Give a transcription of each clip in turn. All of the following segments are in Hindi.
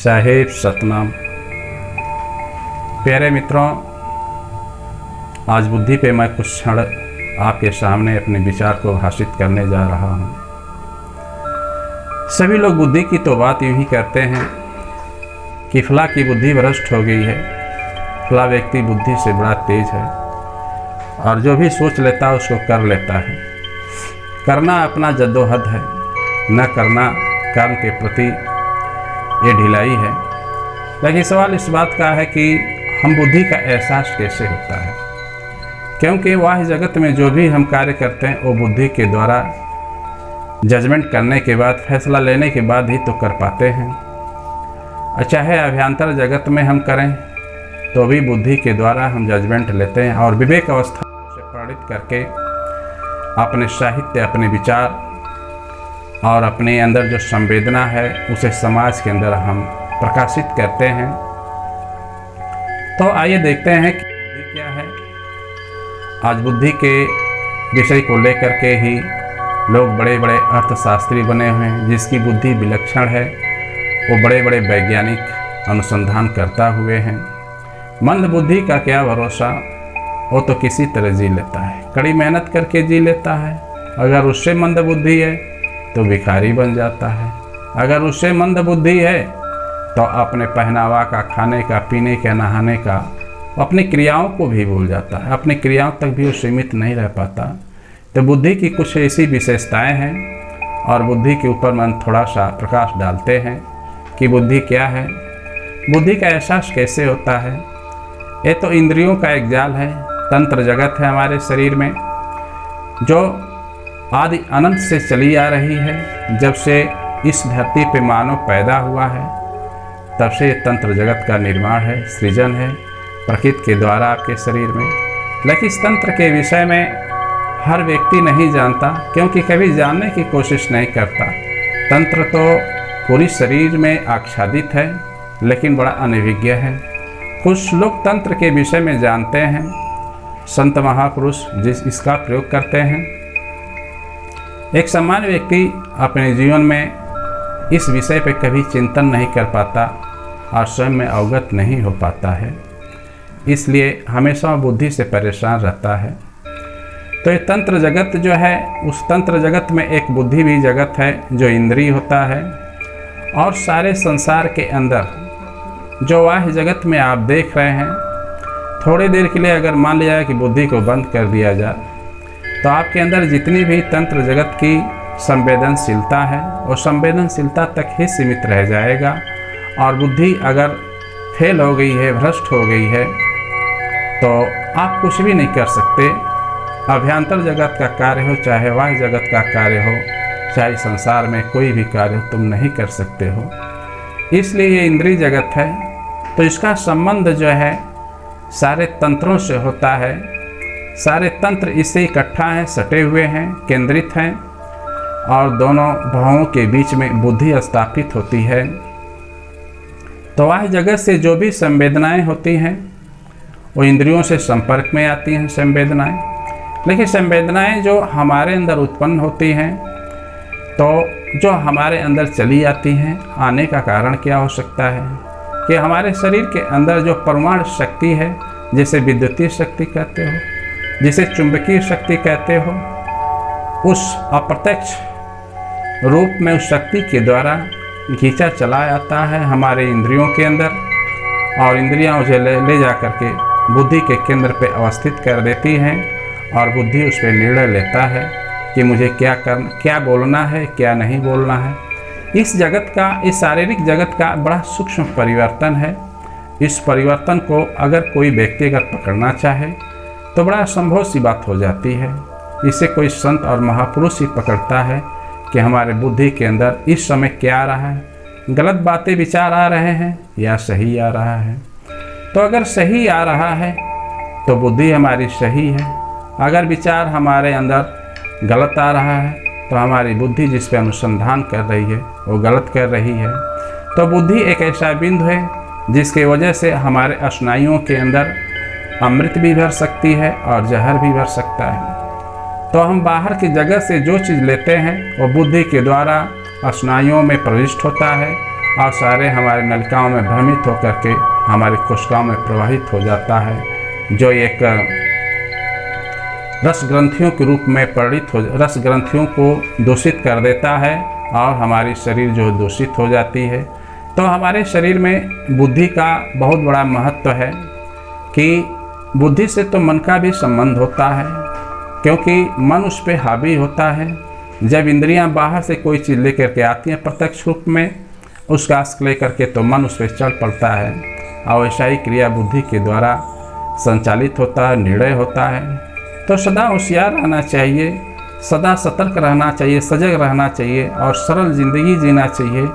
साहेब सतनाम। प्यारे मित्रों, आज बुद्धि पे मैं कुछ क्षण आपके सामने अपने विचार को भाषित करने जा रहा हूँ। सभी लोग बुद्धि की तो बात यूँ ही करते हैं कि फला की बुद्धि भ्रष्ट हो गई है, फला व्यक्ति बुद्धि से बड़ा तेज है और जो भी सोच लेता है उसको कर लेता है। करना अपना जद्दोजहद है, न करना कर्म के प्रति ये ढिलाई है। लेकिन सवाल इस बात का है कि हम बुद्धि का एहसास कैसे होता है, क्योंकि वाह जगत में जो भी हम कार्य करते हैं वो बुद्धि के द्वारा जजमेंट करने के बाद, फैसला लेने के बाद ही तो कर पाते हैं। चाहे अभ्यंतर जगत में हम करें तो भी बुद्धि के द्वारा हम जजमेंट लेते हैं और विवेक अवस्था से प्रेरित करके अपने साहित्य, अपने विचार और अपने अंदर जो संवेदना है उसे समाज के अंदर हम प्रकाशित करते हैं। तो आइए देखते हैं कि बुद्धि क्या है। आज बुद्धि के विषय को लेकर के ही लोग बड़े बड़े अर्थशास्त्री बने हुए हैं। जिसकी बुद्धि विलक्षण है वो बड़े बड़े वैज्ञानिक अनुसंधान करता हुए हैं। मंद बुद्धि का क्या भरोसा, वो तो किसी तरह जी लेता है, कड़ी मेहनत करके जी लेता है। अगर उससे मंद बुद्धि है तो भिखारी बन जाता है। अगर उससे मंद बुद्धि है तो अपने पहनावा का, खाने का, पीने का, नहाने का, अपनी क्रियाओं को भी भूल जाता है। अपनी क्रियाओं तक भी वो सीमित नहीं रह पाता। तो बुद्धि की कुछ ऐसी विशेषताएं हैं और बुद्धि के ऊपर हम थोड़ा सा प्रकाश डालते हैं कि बुद्धि क्या है, बुद्धि का एहसास कैसे होता है। ये तो इंद्रियों का एक जाल है, तंत्र जगत है हमारे शरीर में, जो आदि अनंत से चली आ रही है। जब से इस धरती पे मानव पैदा हुआ है तब से ये तंत्र जगत का निर्माण है, सृजन है प्रकृति के द्वारा आपके शरीर में। लेकिन इस तंत्र के विषय में हर व्यक्ति नहीं जानता, क्योंकि कभी जानने की कोशिश नहीं करता। तंत्र तो पूरी शरीर में आच्छादित है लेकिन बड़ा अनभिज्ञ है। कुछ लोग तंत्र के विषय में जानते हैं, संत महापुरुष इसका प्रयोग करते हैं। एक सामान्य व्यक्ति अपने जीवन में इस विषय पर कभी चिंतन नहीं कर पाता और स्वयं में अवगत नहीं हो पाता है, इसलिए हमेशा बुद्धि से परेशान रहता है। तो ये तंत्र जगत जो है, उस तंत्र जगत में एक बुद्धि भी जगत है जो इंद्रिय होता है। और सारे संसार के अंदर जो वाह जगत में आप देख रहे हैं, थोड़ी देर के लिए अगर मान लिया जाए कि बुद्धि को बंद कर दिया जाए तो आपके अंदर जितनी भी तंत्र जगत की संवेदनशीलता है वो संवेदनशीलता तक ही सीमित रह जाएगा। और बुद्धि अगर फेल हो गई है, भ्रष्ट हो गई है, तो आप कुछ भी नहीं कर सकते। अभ्यंतर जगत का कार्य हो, चाहे वाह जगत का कार्य हो, चाहे संसार में कोई भी कार्य हो, तुम नहीं कर सकते हो। इसलिए ये इंद्रिय जगत है, तो इसका संबंध जो है सारे तंत्रों से होता है। सारे तंत्र इससे इकट्ठा हैं, सटे हुए हैं, केंद्रित हैं और दोनों भावों के बीच में बुद्धि स्थापित होती है। तो वह जगत से जो भी संवेदनाएं होती हैं वो इंद्रियों से संपर्क में आती हैं संवेदनाएं। लेकिन संवेदनाएं जो हमारे अंदर उत्पन्न होती हैं, तो जो हमारे अंदर चली आती हैं, आने का कारण क्या हो सकता है कि हमारे शरीर के अंदर जो परमाणु शक्ति है, जिसे विद्युतीय शक्ति कहते हो, जिसे चुंबकीय शक्ति कहते हो, उस अप्रत्यक्ष रूप में उस शक्ति के द्वारा खींचा चला आता है हमारे इंद्रियों के अंदर और इंद्रियां उसे ले जा कर के बुद्धि के केंद्र पे अवस्थित कर देती हैं और बुद्धि उस पर निर्णय लेता है कि मुझे क्या करना, क्या बोलना है, क्या नहीं बोलना है। इस जगत का, इस शारीरिक जगत का बड़ा सूक्ष्म परिवर्तन है। इस परिवर्तन को अगर कोई व्यक्ति अगर पकड़ना चाहे तो बड़ा असंभव सी बात हो जाती है। इसे कोई संत और महापुरुष ही पकड़ता है कि हमारे बुद्धि के अंदर इस समय क्या आ रहा है, गलत बातें विचार आ रहे हैं या सही आ रहा है। तो अगर सही आ रहा है तो बुद्धि हमारी सही है, अगर विचार हमारे अंदर गलत आ रहा है तो हमारी बुद्धि जिस पे अनुसंधान कर रही है वो गलत कर रही है। तो बुद्धि एक ऐसा बिंदु है जिसके वजह से हमारे स्नायुओं के अंदर अमृत भी भर सकती है और जहर भी भर सकता है। तो हम बाहर की जगह से जो चीज़ लेते हैं वो बुद्धि के द्वारा स्नायुओं में प्रविष्ट होता है और सारे हमारे नलिकाओं में भ्रमित होकर के हमारे कोशिकाओं में प्रवाहित हो जाता है, जो एक रस ग्रंथियों के रूप में रस ग्रंथियों को दूषित कर देता है और हमारी शरीर जो दूषित हो जाती है। तो हमारे शरीर में बुद्धि का बहुत बड़ा महत्व है कि बुद्धि से तो मन का भी संबंध होता है, क्योंकि मन उस पर हावी होता है। जब इंद्रियां बाहर से कोई चीज़ लेकर के आती हैं प्रत्यक्ष रूप में, उसका आस्क लेकर के तो मन उस पर चढ़ पड़ता है और ऐसा ही क्रिया बुद्धि के द्वारा संचालित होता है, निर्णय होता है। तो सदा होशियार रहना चाहिए, सदा सतर्क रहना चाहिए, सजग रहना चाहिए और सरल ज़िंदगी जीना चाहिए।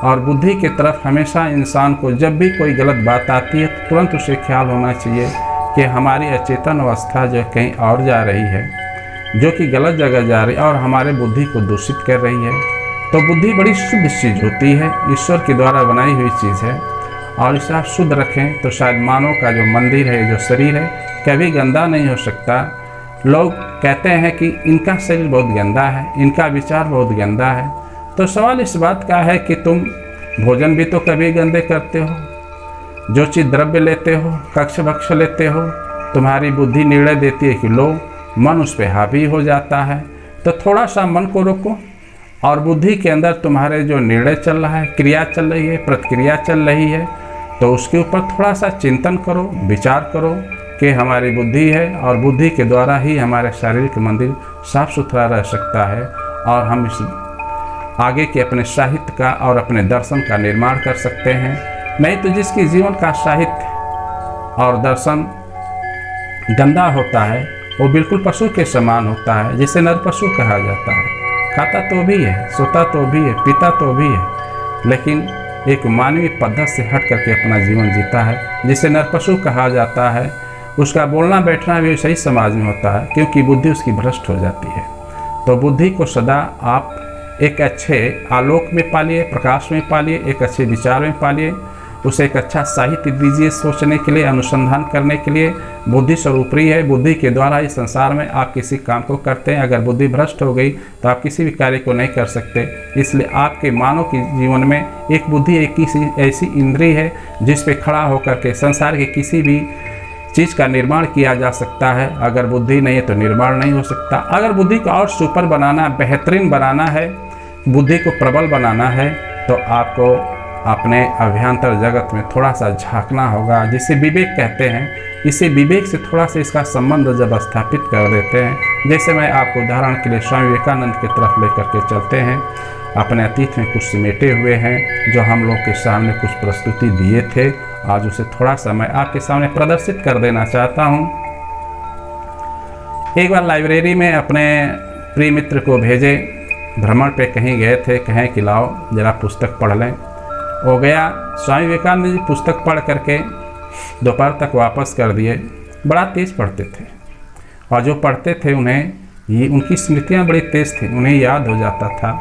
और बुद्धि की तरफ हमेशा इंसान को जब भी कोई गलत बात आती है तो तुरंत उसे ख्याल होना चाहिए कि हमारी अचेतन अवस्था जो कहीं और जा रही है, जो कि गलत जगह जा रही है और हमारे बुद्धि को दूषित कर रही है। तो बुद्धि बड़ी शुद्ध चीज़ होती है, ईश्वर के द्वारा बनाई हुई चीज़ है, और इसे आप शुद्ध रखें तो शायद मानव का जो मंदिर है, जो शरीर है, कभी गंदा नहीं हो सकता। लोग कहते हैं कि इनका शरीर बहुत गंदा है, इनका विचार बहुत गंदा है। तो सवाल इस बात का है कि तुम भोजन भी तो कभी गंदे करते हो, जो चीज़ द्रव्य लेते हो, कक्ष भक्ष लेते हो, तुम्हारी बुद्धि निर्णय देती है कि लो, मन उस पर हावी हो जाता है। तो थोड़ा सा मन को रोको और बुद्धि के अंदर तुम्हारे जो निर्णय चल रहा है, क्रिया चल रही है, प्रतिक्रिया चल रही है, तो उसके ऊपर थोड़ा सा चिंतन करो, विचार करो कि हमारी बुद्धि है और बुद्धि के द्वारा ही हमारे शारीरिक मंदिर साफ सुथरा रह सकता है और हम इस आगे के अपने साहित्य का और अपने दर्शन का निर्माण कर सकते हैं। नहीं तो जिसकी जीवन का साहित्य और दर्शन गंदा होता है वो बिल्कुल पशु के समान होता है, जिसे नर पशु कहा जाता है। खाता तो भी है, सोता तो भी है, पीता तो भी है, लेकिन एक मानवीय पद्धति से हट करके अपना जीवन जीता है, जिसे नर पशु कहा जाता है। उसका बोलना बैठना भी वैसे ही समाज में होता है, क्योंकि बुद्धि उसकी भ्रष्ट हो जाती है। तो बुद्धि को सदा आप एक अच्छे आलोक में पालिए, प्रकाश में पालिए, एक अच्छे विचार में पालिए, उसे एक अच्छा साहित्य दीजिए सोचने के लिए, अनुसंधान करने के लिए। बुद्धि सर्वोपरि है, बुद्धि के द्वारा ही संसार में आप किसी काम को करते हैं। अगर बुद्धि भ्रष्ट हो गई तो आप किसी भी कार्य को नहीं कर सकते। इसलिए आपके मानव के जीवन में एक बुद्धि एक ऐसी इंद्रिय है जिस पे खड़ा होकर के संसार के किसी भी चीज़ का निर्माण किया जा सकता है। अगर बुद्धि नहीं है तो निर्माण नहीं हो सकता। अगर बुद्धि को और सुपर बनाना, बेहतरीन बनाना है, बुद्धि को प्रबल बनाना है, तो आपको अपने अभ्यंतर जगत में थोड़ा सा झांकना होगा, जिसे विवेक कहते हैं। इसे विवेक से थोड़ा सा इसका संबंध जब स्थापित कर देते हैं, जैसे मैं आपको उदाहरण के लिए स्वामी विवेकानंद की तरफ लेकर के चलते हैं। अपने अतीत में कुछ सिमेटे हुए हैं जो हम लोग के सामने कुछ प्रस्तुति दिए थे, आज उसे थोड़ा सा मैं आपके सामने प्रदर्शित कर देना चाहता हूँ। एक बार लाइब्रेरी में अपने प्रिय मित्र को भेजे, भ्रमण पे कहीं गए थे, कहें कि लाओ जरा पुस्तक पढ़ लें। हो गया, स्वामी विवेकानंद जी पुस्तक पढ़ करके दोपहर तक वापस कर दिए। बड़ा तेज़ पढ़ते थे और जो पढ़ते थे उन्हें उनकी स्मृतियाँ बड़ी तेज़ थी, उन्हें याद हो जाता था।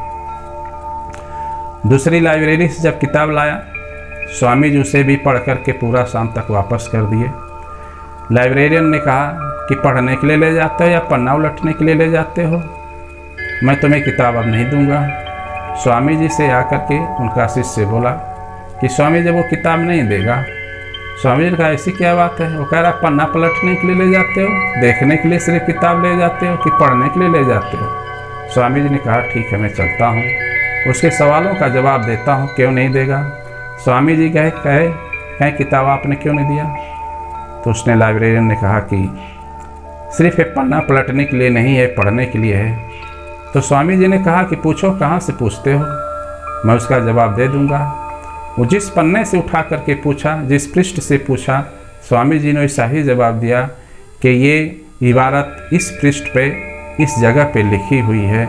दूसरी लाइब्रेरी से जब किताब लाया, स्वामी जी उसे भी पढ़ करके पूरा शाम तक वापस कर दिए। लाइब्रेरियन ने कहा कि पढ़ने के लिए ले जाते हो या पन्ना उलटने के लिए ले जाते हो, मैं तुम्हें किताब अब नहीं दूंगा। स्वामी जी से आकर के उनका शिष्य बोला कि स्वामी जी वो किताब नहीं देगा। स्वामी जी ने कहा ऐसी क्या बात है? वो कह रहा पन्ना पलटने के लिए ले जाते हो, देखने के लिए सिर्फ किताब ले जाते हो कि पढ़ने के लिए ले जाते हो? स्वामी जी ने कहा ठीक है मैं चलता हूँ, उसके सवालों का जवाब देता हूँ, क्यों नहीं देगा? स्वामी जी कहे किताब आपने क्यों नहीं दिया? तो उसने लाइब्रेरियन ने कहा कि सिर्फ एक पन्ना पलटने के लिए नहीं है, पढ़ने के लिए है। तो स्वामी जी ने कहा कि पूछो कहाँ से पूछते हो, मैं उसका जवाब दे दूंगा। वो जिस पन्ने से उठा करके पूछा, जिस पृष्ठ से पूछा, स्वामी जी ने वैसा ही जवाब दिया कि ये इबारत इस पृष्ठ पे, इस जगह पे लिखी हुई है।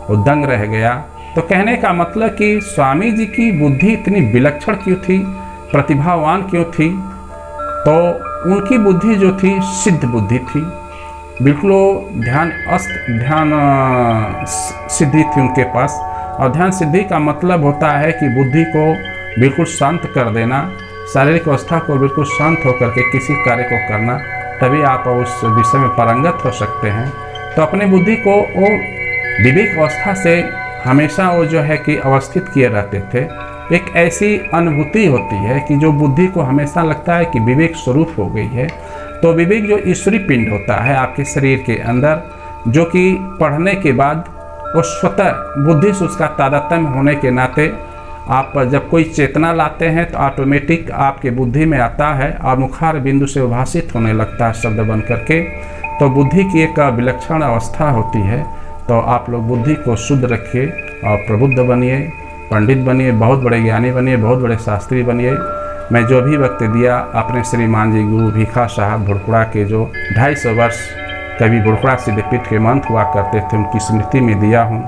वो दंग रह गया। तो कहने का मतलब कि स्वामी जी की बुद्धि इतनी विलक्षण क्यों थी, प्रतिभावान क्यों थी? तो उनकी बुद्धि जो थी सिद्ध बुद्धि थी, बिल्कुल ध्यान सिद्धि थी उनके पास। और ध्यान सिद्धि का मतलब होता है कि बुद्धि को बिल्कुल शांत कर देना, शारीरिक अवस्था को बिल्कुल शांत होकर के किसी कार्य को करना, तभी आप उस विषय में पारंगत हो सकते हैं। तो अपने बुद्धि को वो विवेक अवस्था से हमेशा वो जो है कि अवस्थित किए रहते थे। एक ऐसी अनुभूति होती है कि जो बुद्धि को हमेशा लगता है कि विवेक स्वरूप हो गई है। तो विवेक जो ईश्वरी पिंड होता है आपके शरीर के अंदर, जो कि पढ़ने के बाद वो स्वतः बुद्धि से उसका तादात्म्य होने के नाते आप जब कोई चेतना लाते हैं तो ऑटोमेटिक आपके बुद्धि में आता है और मुखार बिंदु से उभाषित होने लगता है शब्द बन करके। तो बुद्धि की एक विलक्षण अवस्था होती है। तो आप लोग बुद्धि को शुद्ध रखिए और प्रबुद्ध बनिए, पंडित बनिए, बहुत बड़े ज्ञानी बनिए, बहुत बड़े शास्त्री बनिए। मैं जो भी वक्त दिया अपने श्रीमान जी गुरु भीखा साहब भुड़कुड़ा के जो 250 वर्ष कवि भुड़कुड़ा सिद्धपीठ के मंत्र हुआ करते थे उनकी स्मृति में दिया हूँ।